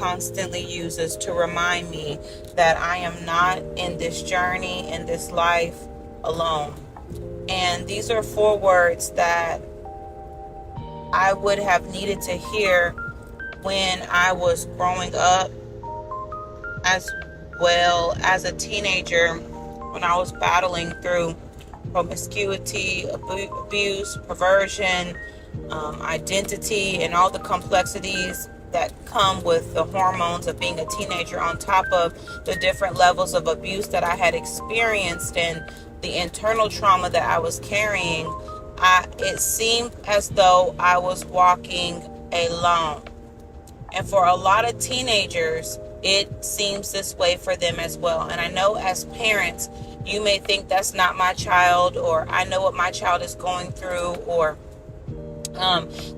constantly uses to remind me that I am not in this journey, in this life, alone. And these are 4 words that I would have needed to hear when I was growing up, as well as a teenager, when I was battling through promiscuity, abuse, perversion, identity, and all the complexities that come with the hormones of being a teenager, on top of the different levels of abuse that I had experienced and the internal trauma that I was carrying. It seemed as though I was walking alone. And for a lot of teenagers, it seems this way for them as well. And I know as parents, you may think that's not my child, or I know what my child is going through, or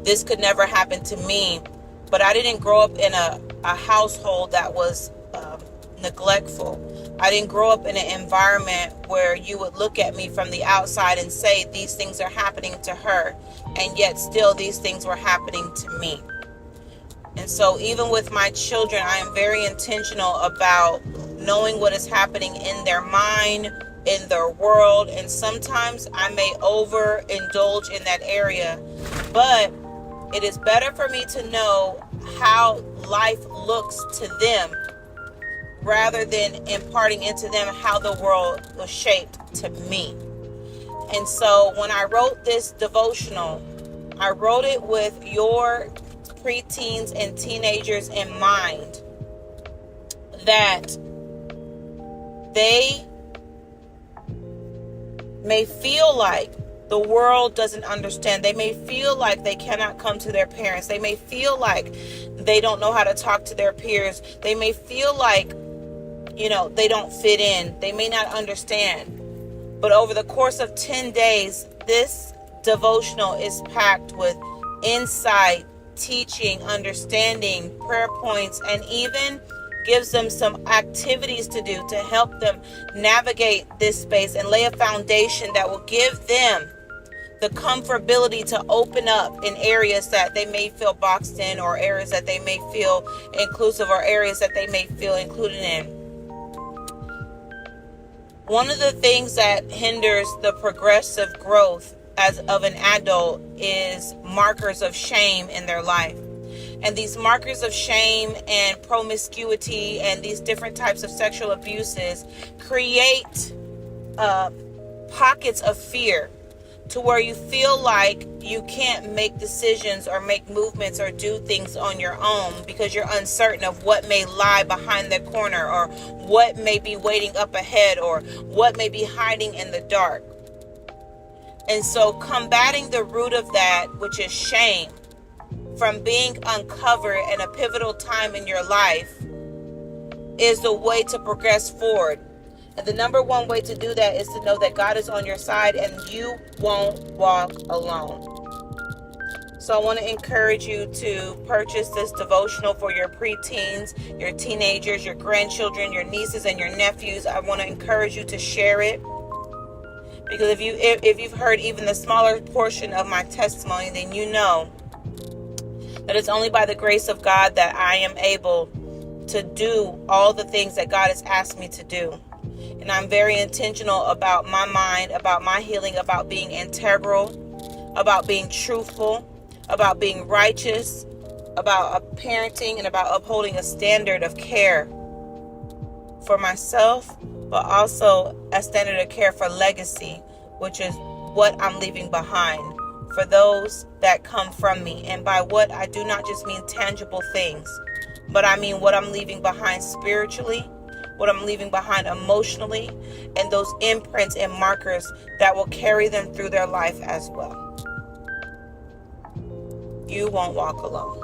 this could never happen to me. But I didn't grow up in a household that was neglectful. I didn't grow up in an environment where you would look at me from the outside and say these things are happening to her, and yet still these things were happening to me. And so even with my children, I am very intentional about knowing what is happening in their mind, in their world. And sometimes I may overindulge in that area, but it is better for me to know how life looks to them rather than imparting into them how the world was shaped to me. And so when I wrote this devotional, I wrote it with your preteens and teenagers in mind, that they may feel like the world doesn't understand. They may feel like they cannot come to their parents. They may feel like they don't know how to talk to their peers. They may feel like, they don't fit in. They may not understand. But over the course of 10 days, this devotional is packed with insight, teaching, understanding, prayer points, and even gives them some activities to do to help them navigate this space and lay a foundation that will give them the comfortability to open up in areas that they may feel boxed in, or areas that they may feel inclusive, or areas that they may feel included in. One of the things that hinders the progressive growth as of an adult is markers of shame in their life. And these markers of shame and promiscuity and these different types of sexual abuses create pockets of fear, to where you feel like you can't make decisions or make movements or do things on your own because you're uncertain of what may lie behind the corner, or what may be waiting up ahead, or what may be hiding in the dark. And so combating the root of that, which is shame, from being uncovered in a pivotal time in your life, is the way to progress forward. And the number one way to do that is to know that God is on your side and you won't walk alone. So I want to encourage you to purchase this devotional for your preteens, your teenagers, your grandchildren, your nieces, and your nephews. I want to encourage you to share it. Because if you've heard even the smaller portion of my testimony, then you know that it's only by the grace of God that I am able to do all the things that God has asked me to do. And I'm very intentional about my mind, about my healing, about being integral, about being truthful, about being righteous, about parenting, and about upholding a standard of care for myself, but also a standard of care for legacy, which is what I'm leaving behind for those that come from me. And by what, I do not just mean tangible things, but I mean what I'm leaving behind spiritually, what I'm leaving behind emotionally, and those imprints and markers that will carry them through their life as well. You won't walk alone.